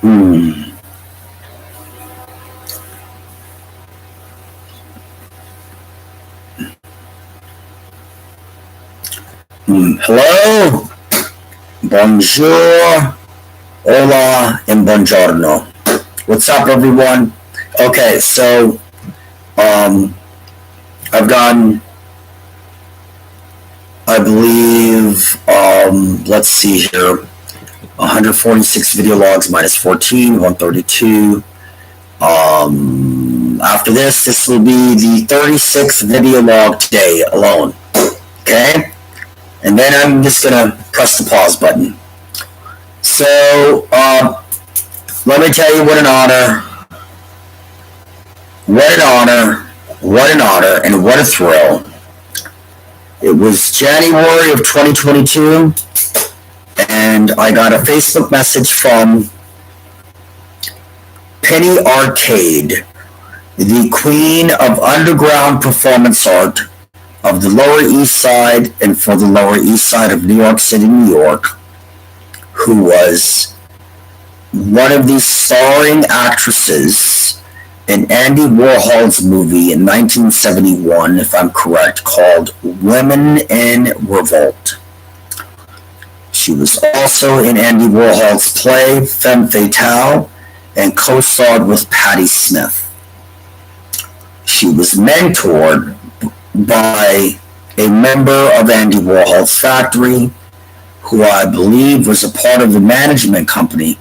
Hmm. Hello, bonjour, hola, and buongiorno. What's up, everyone? Okay, so um, I've done, I believe, let's see here, 146 video logs minus 14, 132. After this will be the 36th video log today alone. Okay? And then I'm just gonna press the pause button. So, let me tell you what an honor, and what a thrill. It was January of 2022, and I got a Facebook message from Penny Arcade, the queen of underground performance art of the Lower East Side and for the Lower East Side of New York City, New York, who was one of the starring actresses in Andy Warhol's movie in 1971, if I'm correct, called Women in Revolt. She was also in Andy Warhol's play Femme Fatale and co-starred with Patti Smith. She was mentored by a member of Andy Warhol's factory, who I believe was a part of the management company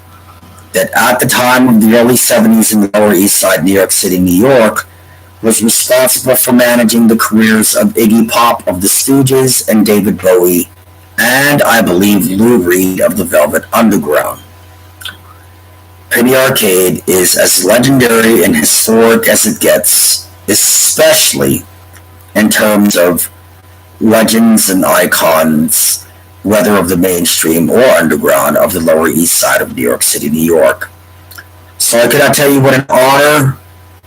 that at the time of the early 70s in the Lower East Side, New York City, New York, was responsible for managing the careers of Iggy Pop of the Stooges and David Bowie, and I believe Lou Reed of the Velvet Underground. Penny Arcade is as legendary and historic as it gets, especially in terms of legends and icons, whether of the mainstream or underground of the Lower East Side of New York City, New York. So I cannot tell you what an honor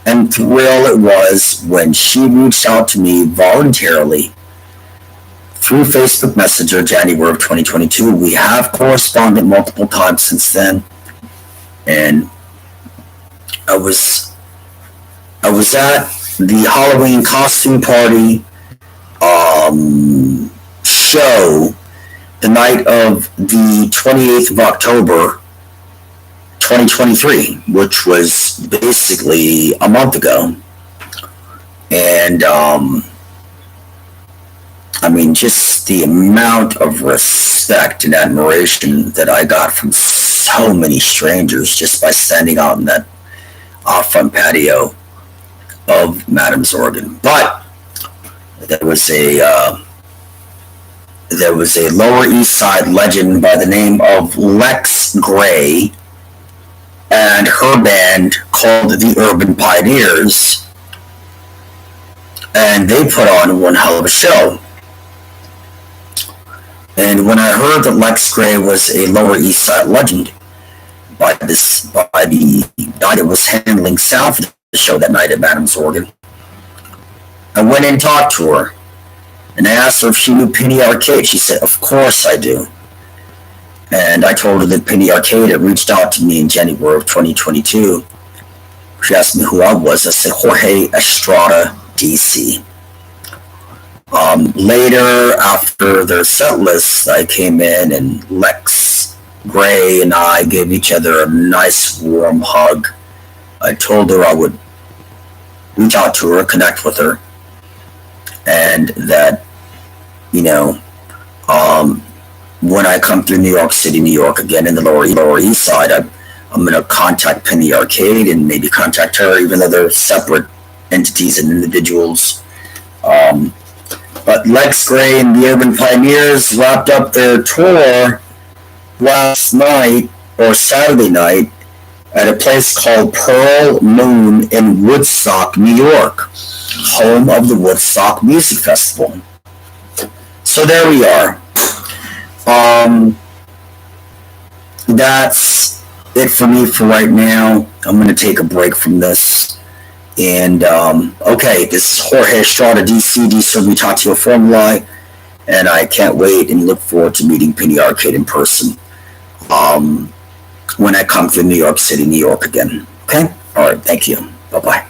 and thrill it was when she reached out to me voluntarily through Facebook Messenger, January of 2022. We have corresponded multiple times since then, and I was at the Halloween costume party show the night of the 28th of October, 2023, which was basically a month ago. And, I mean, just the amount of respect and admiration that I got from so many strangers just by standing out in that front patio of Madam's Organ. But there was a Lower East Side legend by the name of Lex Gray and her band called the Urban Pioneers, and they put on one hell of a show. And when I heard that Lex Gray was a Lower East Side legend by the guy that was handling sound for the show that night at Madam's Organ, I went and talked to her. And I asked her if she knew Penny Arcade. She said, "Of course I do." And I told her that Penny Arcade had reached out to me in January of 2022. She asked me who I was. I said, Jorge Estrada, DC. Later, after their set list, I came in and Lex Gray and I gave each other a nice warm hug. I told her I would reach out to her, connect with her, and that, you know, when I come through New York City, New York again in the Lower East Side, I'm going to contact Penny Arcade and maybe contact her, even though they're separate entities and individuals. But Lex Gray and the Urban Pioneers wrapped up their tour last night, or Saturday night, at a place called Pearl Moon in Woodstock, New York, home of the Woodstock Music Festival. So there we are. That's it for me for right now. I'm going to take a break from this. And, okay, this is Jorge Estrada, DC, MUTATIO, FORMULAE, and I can't wait and look forward to meeting Penny Arcade in person. when I come to New York City, New York again. Okay? All right. Thank you. Bye-bye.